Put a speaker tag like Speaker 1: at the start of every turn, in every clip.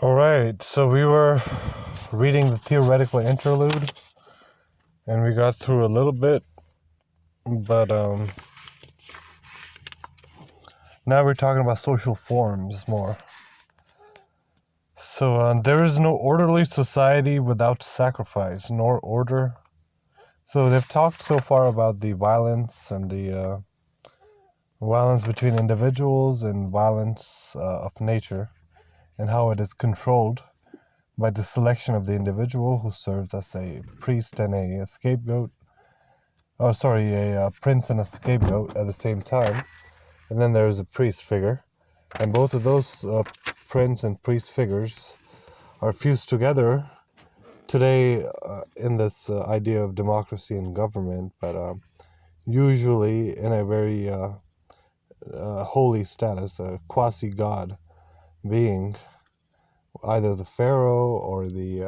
Speaker 1: All right, so we were reading the theoretical interlude, and we got through a little bit, but now we're talking about social forms more. So there is no orderly society without sacrifice, nor order. So they've talked so far about the violence and the violence between individuals and violence of nature, and how it is controlled by the selection of the individual who serves as a priest and a scapegoat. A prince and a scapegoat at the same time. And then there's a priest figure. And both of those prince and priest figures are fused together today in this idea of democracy and government, but usually in a very holy status, a quasi-god being, either the pharaoh or the,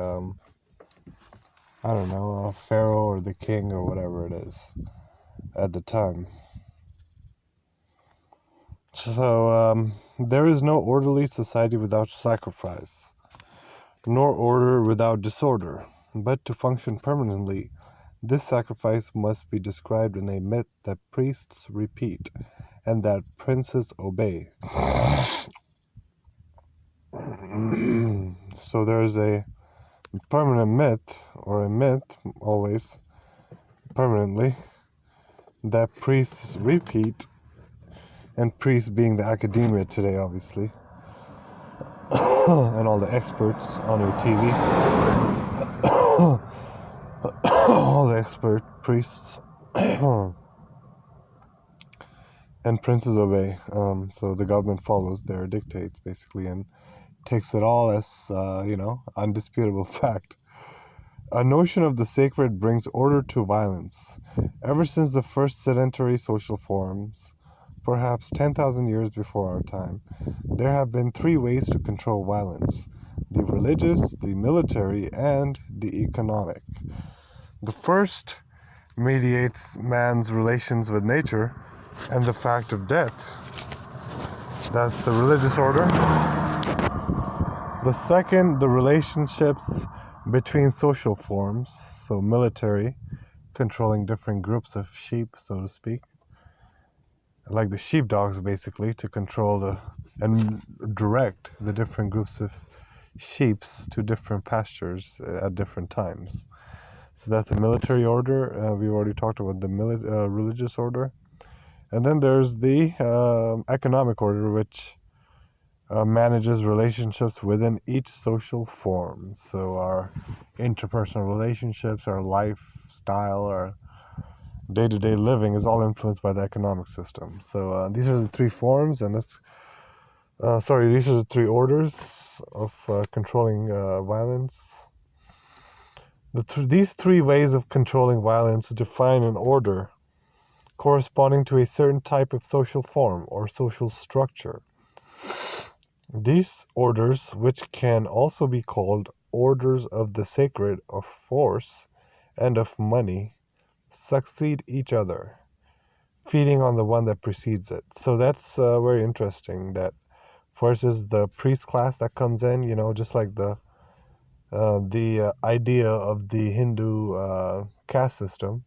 Speaker 1: pharaoh or the king or whatever it is at the time. So there is no orderly society without sacrifice, nor order without disorder. But to function permanently, this sacrifice must be described in a myth that priests repeat and that princes obey. So there's a permanent myth, or a myth always permanently, that priests repeat, and priests being the academia today, obviously, and all the experts on your TV, all the expert priests, and princes obey. So the government follows their dictates, basically, and takes it all as, undisputable fact. A notion of the sacred brings order to violence. Ever since the first sedentary social forms, perhaps 10,000 years before our time, there have been three ways to control violence: the religious, the military, and the economic. The first mediates man's relations with nature and the fact of death. That's the religious order. The second, the relationships between social forms, so military, controlling different groups of sheep, so to speak, like the sheepdogs, basically, to control and direct the different groups of sheeps to different pastures at different times. So that's the military order. We've already talked about the religious order. And then there's the economic order, which manages relationships within each social form. So our interpersonal relationships, our lifestyle, our day-to-day living is all influenced by the economic system. So these are the three forms, and these are the three orders of controlling violence. These three ways of controlling violence define an order corresponding to a certain type of social form or social structure. These orders, which can also be called orders of the sacred, of force, and of money, succeed each other, feeding on the one that precedes it. So that's very interesting. That first is the priest class that comes in, just like the idea of the Hindu caste system.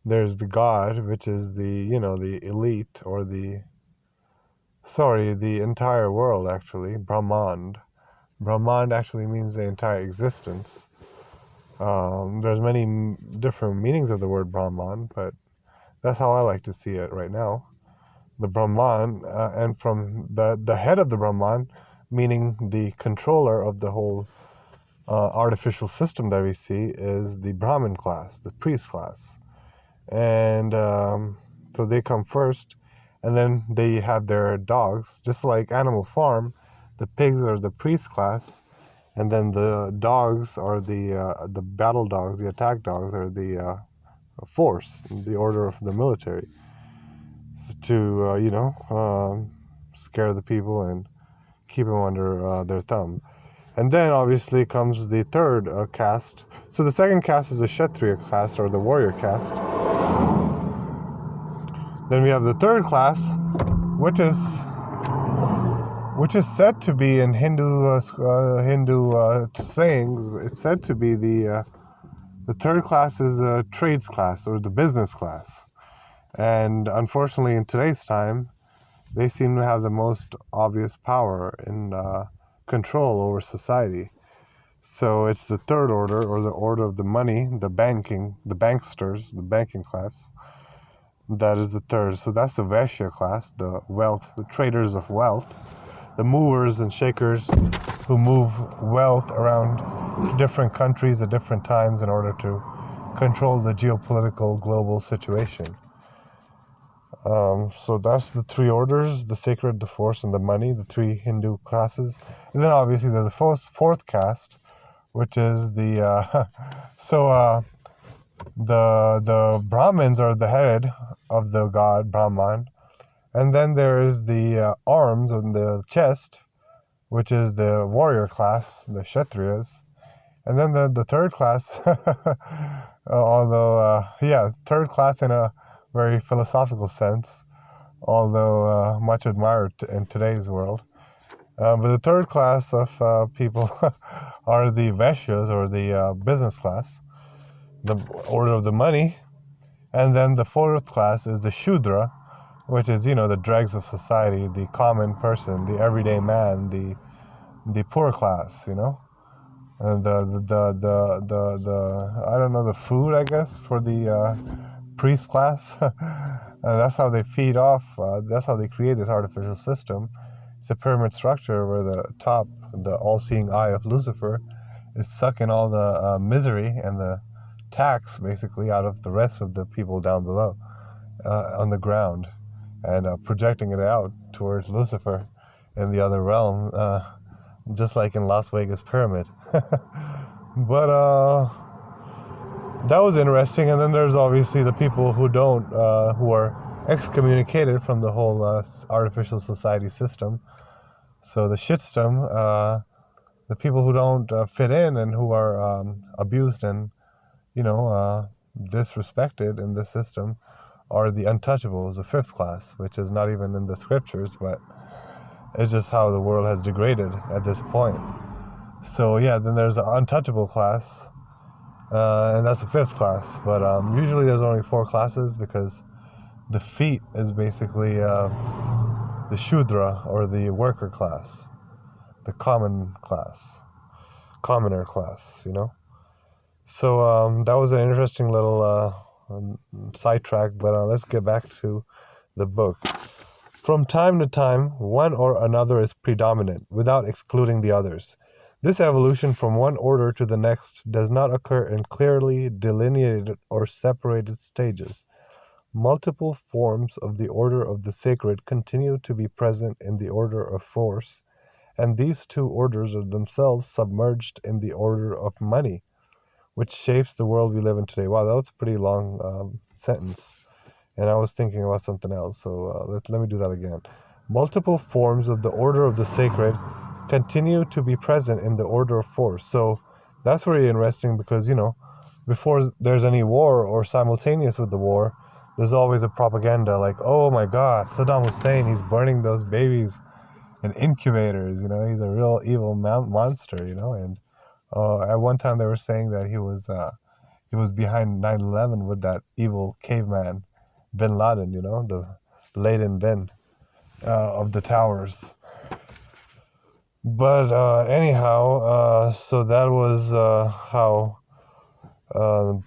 Speaker 1: There's the god, which is the elite, or the entire world, actually, Brahmand. Brahmand actually means the entire existence. There's many different meanings of the word Brahman, but that's how I like to see it right now. The Brahman, and from the head of the Brahman, meaning the controller of the whole artificial system that we see, is the Brahmin class, the priest class. And so they come first, and then they have their dogs, just like Animal Farm. The pigs are the priest class, and then the dogs are the battle dogs, the attack dogs are the force, the order of the military, to scare the people and keep them under their thumb. And then obviously comes the third caste. So the second caste is the Kshatriya caste, or the warrior caste. Then we have the third class, which is which is said to be in Hindu sayings. It's said to be the third class is the trades class or the business class, and unfortunately, in today's time, they seem to have the most obvious power in control over society. So it's the third order, or the order of the money, the banksters, the banking class. That is the third. So that's the Vaishya class, the wealth, the traders of wealth, the movers and shakers who move wealth around to different countries at different times in order to control the geopolitical global situation. So that's the three orders: the sacred, the force, and the money, the three Hindu classes. And then obviously there's the fourth caste, which is the the Brahmins are the head of the god Brahman, and then there is the arms on the chest, which is the warrior class, the Kshatriyas, and then the third class, third class in a very philosophical sense, although much admired in today's world. But the third class of people are the Vaishyas, or the business class, the order of the money. And then the fourth class is the Shudra, which is, the dregs of society, the common person, the everyday man, the poor class, And the I don't know, the food, I guess, for the priest class. That's how they feed off. That's how they create this artificial system. It's a pyramid structure where the top, the all-seeing eye of Lucifer, is sucking all the misery and the tax, basically, out of the rest of the people down below on the ground, and projecting it out towards Lucifer in the other realm, just like in Las Vegas Pyramid. But that was interesting. And then there's obviously the people who don't, who are excommunicated from the whole artificial society system. So the shitstem, the people who don't fit in and who are abused and, disrespected in this system, are the untouchables, the fifth class, which is not even in the scriptures, but it's just how the world has degraded at this point. So yeah, then there's the untouchable class, and that's the fifth class. But usually there's only four classes, because the feet is basically the Shudra, or the worker class, the commoner class, So that was an interesting little sidetrack, but let's get back to the book. From time to time, one or another is predominant, without excluding the others. This evolution from one order to the next does not occur in clearly delineated or separated stages. Multiple forms of the order of the sacred continue to be present in the order of force, and these two orders are themselves submerged in the order of money, which shapes the world we live in today. Wow, that was a pretty long sentence. And I was thinking about something else, so let me do that again. Multiple forms of the order of the sacred continue to be present in the order of force. So that's very interesting, because, before there's any war, or simultaneous with the war, there's always a propaganda like, oh my God, Saddam Hussein, he's burning those babies in incubators, he's a real evil monster, and at one time they were saying that he was behind 9/11 with that evil caveman, Bin Laden, the Laden bin of the towers. But anyhow, so that was how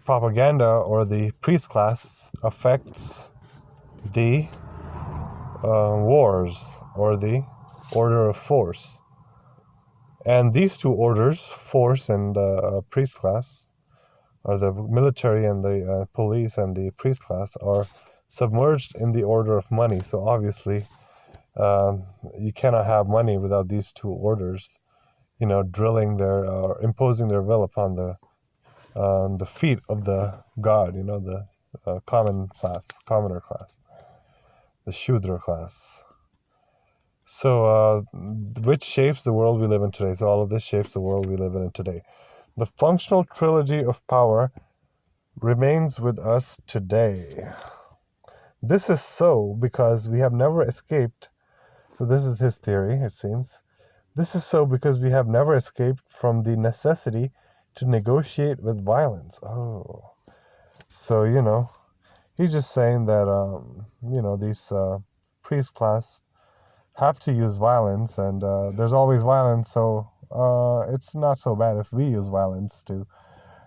Speaker 1: propaganda, or the priest class, affects the wars, or the order of force. And these two orders, force and priest class, or the military and the police and the priest class, are submerged in the order of money. So obviously, you cannot have money without these two orders, drilling imposing their will upon the feet of the god, the commoner class, the Shudra class. So, which shapes the world we live in today. So all of this shapes the world we live in today. The functional trilogy of power remains with us today. This is so because we have never escaped So this is his theory, it seems. This is so because we have never escaped from the necessity to negotiate with violence. Oh. So, he's just saying that, these priest class have to use violence, and there's always violence, so it's not so bad if we use violence to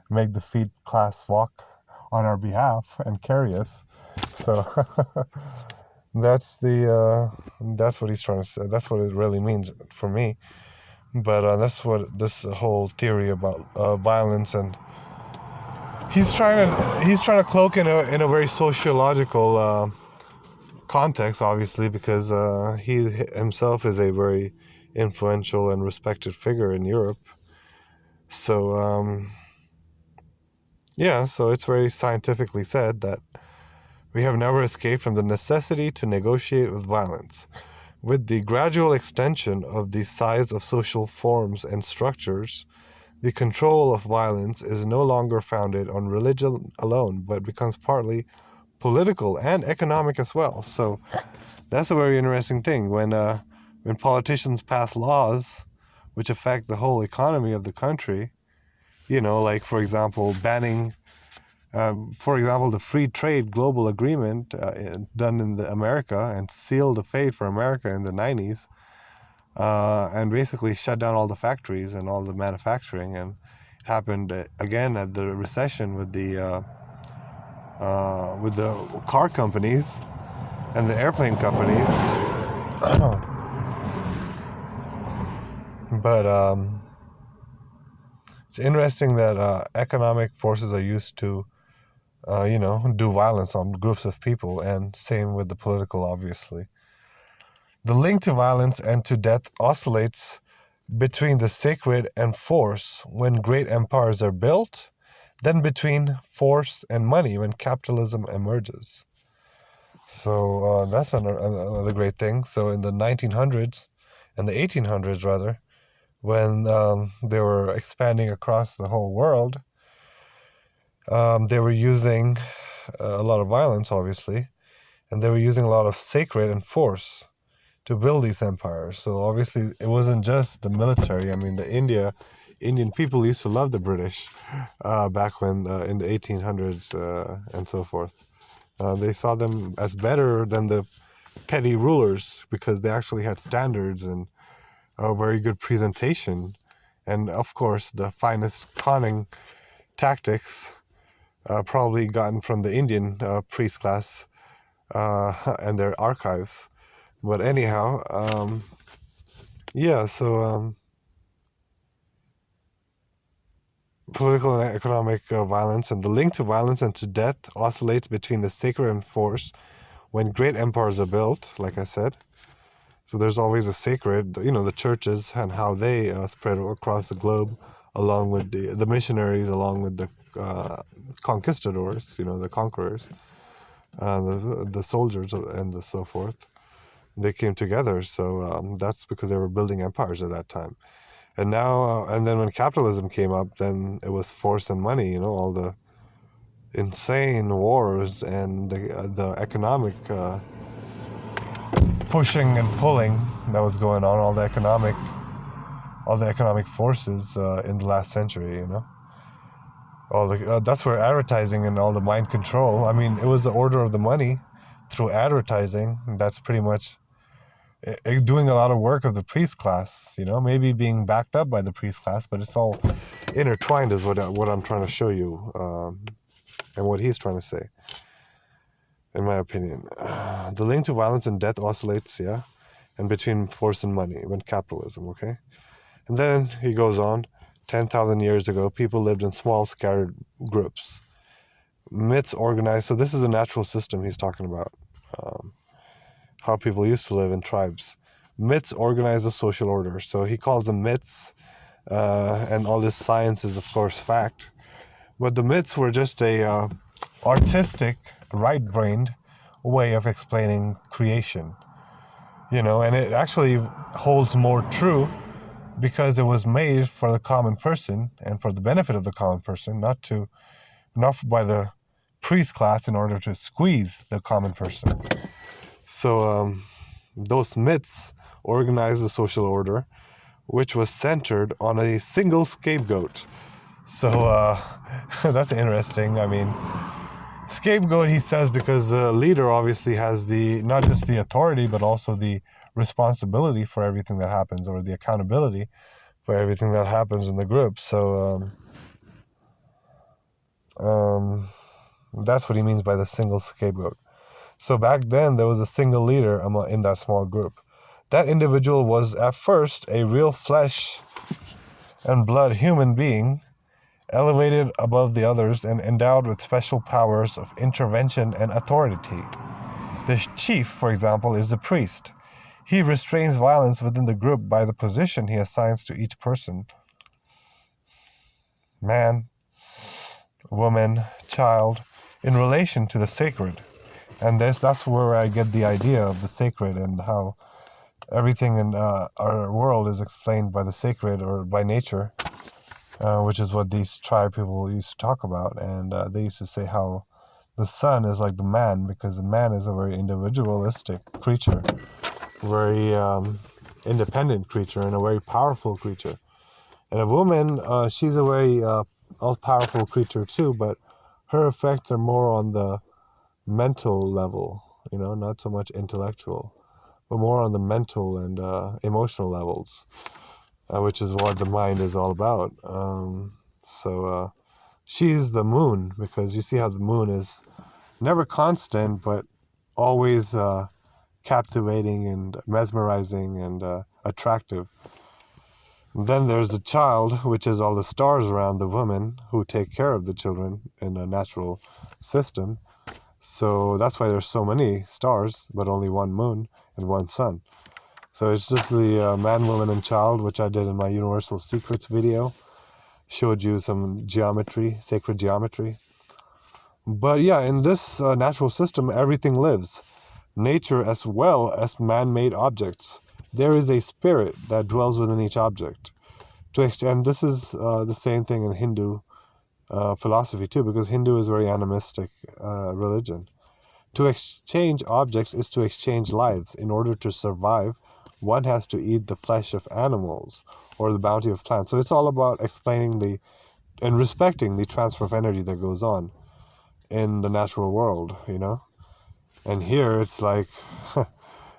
Speaker 1: make the feet class walk on our behalf and carry us. So that's what he's trying to say. That's what it really means for me. But that's what this whole theory about violence, and he's trying to cloak in a very sociological context, obviously, because he himself is a very influential and respected figure in Europe. So yeah, so it's very scientifically said that we have never escaped from the necessity to negotiate with violence. With the gradual extension of the size of social forms and structures, the control of violence is no longer founded on religion alone, but becomes partly political and economic as well. So that's a very interesting thing. When politicians pass laws which affect the whole economy of the country, like for example, banning, for example, the free trade global agreement done in America and sealed the fate for America in the 90s, and basically shut down all the factories and all the manufacturing. And it happened again at the recession with the car companies and the airplane companies. But it's interesting that economic forces are used to, do violence on groups of people, and same with the political, obviously. The link to violence and to death oscillates between the sacred and force when great empires are built, then between force and money when capitalism emerges. So that's another great thing. So in the 1900s, and the 1800s rather, when they were expanding across the whole world, they were using a lot of violence, obviously, and they were using a lot of sacred and force to build these empires. So obviously, it wasn't just the military. I mean, Indian people used to love the British back when in the 1800s and so forth. They saw them as better than the petty rulers because they actually had standards and a very good presentation, and of course, the finest conning tactics probably gotten from the Indian priest class and their archives. But anyhow, yeah, so political and economic violence and the link to violence and to death oscillates between the sacred and force when great empires are built, like I said. So there's always a sacred, the churches and how they spread across the globe, along with the missionaries, along with the conquistadors, the conquerors, the soldiers, and so forth. They came together, so that's because they were building empires at that time. And now, and then when capitalism came up, then it was force and money. All the insane wars and the economic pushing and pulling that was going on, all the economic forces in the last century. All the that's where advertising and all the mind control. I mean, it was the order of the money through advertising. That's pretty much doing a lot of work of the priest class, maybe being backed up by the priest class, but it's all intertwined is what I'm trying to show you, and what he's trying to say, in my opinion. The link to violence and death oscillates, yeah, and between force and money when capitalism, okay? And then he goes on, 10,000 years ago, people lived in small, scattered groups. Myths organized, so this is a natural system he's talking about. How people used to live in tribes. Myths organize a social order. So he calls them myths, and all this science is, of course, fact. But the myths were just a artistic, right-brained way of explaining creation. And it actually holds more true because it was made for the common person and for the benefit of the common person, not by the priest class in order to squeeze the common person. So those myths organized the social order, which was centered on a single scapegoat. So that's interesting. I mean, scapegoat, he says, because the leader obviously has the not just the authority, but also the responsibility for everything that happens, or the accountability for everything that happens in the group. So that's what he means by the single scapegoat. So back then, there was a single leader in that small group. That individual was at first a real flesh and blood human being, elevated above the others and endowed with special powers of intervention and authority. The chief, for example, is the priest. He restrains violence within the group by the position he assigns to each person: man, woman, child, in relation to the sacred. And that's where I get the idea of the sacred, and how everything in our world is explained by the sacred, or by nature, which is what these tribe people used to talk about. And they used to say how the sun is like the man, because the man is a very individualistic creature, very independent creature, and a very powerful creature. And a woman, she's a very all-powerful creature too, but her effects are more on the mental level, not so much intellectual, but more on the mental and emotional levels, which is what the mind is all about. So she's the moon, because you see how the moon is never constant, but always captivating and mesmerizing and attractive. And then there's the child, which is all the stars around the women who take care of the children in a natural system. So that's why there's so many stars, but only one moon and one sun. So it's just the man, woman, and child, which I did in my Universal Secrets video. Showed you some geometry, sacred geometry. But yeah, in this natural system, everything lives. Nature as well as man-made objects. There is a spirit that dwells within each object. And this is the same thing in Hindu philosophy too, because Hindu is a very animistic religion. To exchange objects is to exchange lives. In order to survive, one has to eat the flesh of animals or the bounty of plants. So it's all about explaining and respecting the transfer of energy that goes on in the natural world, And here it's like,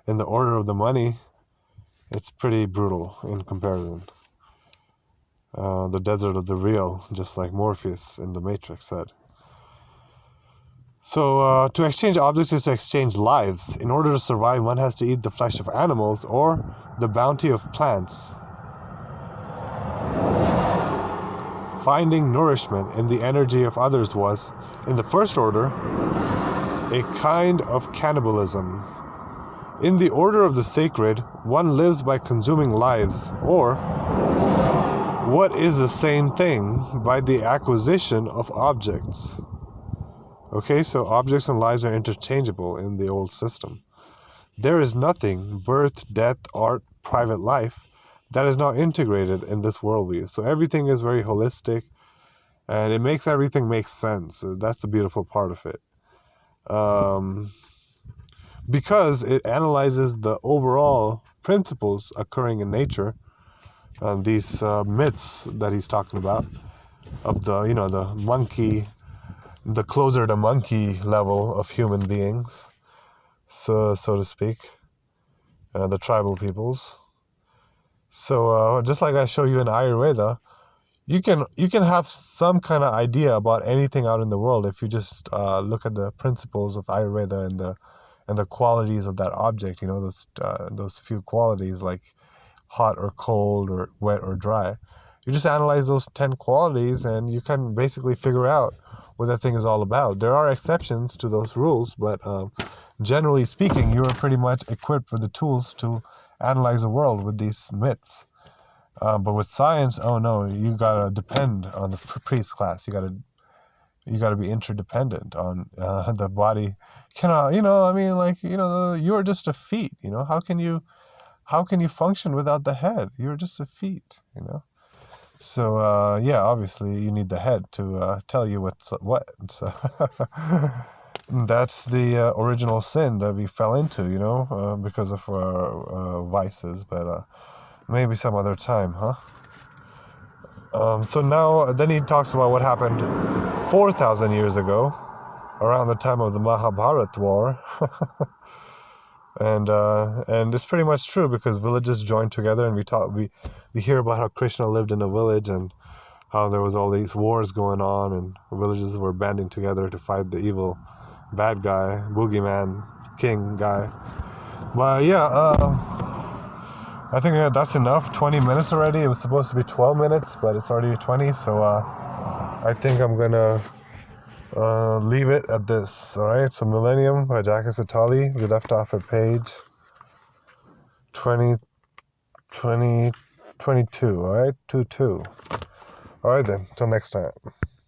Speaker 1: in the order of the money, it's pretty brutal in comparison. The desert of the real, just like Morpheus in the Matrix said. So to exchange objects is to exchange lives. In order to survive, one has to eat the flesh of animals or the bounty of plants. Finding nourishment in the energy of others was, in the first order, a kind of cannibalism. In the order of the sacred, one lives by consuming lives, or, what is the same thing, by the acquisition of objects. Okay, so objects and lives are interchangeable in the old system. There is nothing, birth, death, art, private life, that is not integrated in this worldview. So everything is very holistic, and it makes everything make sense. That's the beautiful part of it. Because it analyzes the overall principles occurring in nature, these myths that he's talking about, of the monkey, the closer to monkey level of human beings, so to speak, the tribal peoples. So just like I show you in Ayurveda, you can have some kind of idea about anything out in the world if you just look at the principles of Ayurveda and the qualities of that object. Those few qualities, like hot or cold or wet or dry. You just analyze those 10 qualities and you can basically figure out what that thing is all about. There are exceptions to those rules, but generally speaking, you are pretty much equipped with the tools to analyze the world with these myths. But with science, oh no, you gotta depend on the priest class. You gotta be interdependent on the body. You're just a feet. How can you function without the head? You're just a feet. So yeah, obviously you need the head to tell you what's what. So That's the original sin that we fell into, because of our vices. But maybe some other time, huh? So now, then he talks about what happened 4,000 years ago, around the time of the Mahabharat war. And it's pretty much true, because villages joined together, and we hear about how Krishna lived in a village, and how there was all these wars going on, and villages were banding together to fight the evil bad guy, boogeyman, king guy. But yeah, I think that's enough. 20 minutes already. It was supposed to be 12 minutes, but it's already 20. So I think I'm gonna leave it at this. All right. So Millennium by Jacques Attali. We left off at page 20, 20, 22. All right, 22. All right then. Till next time.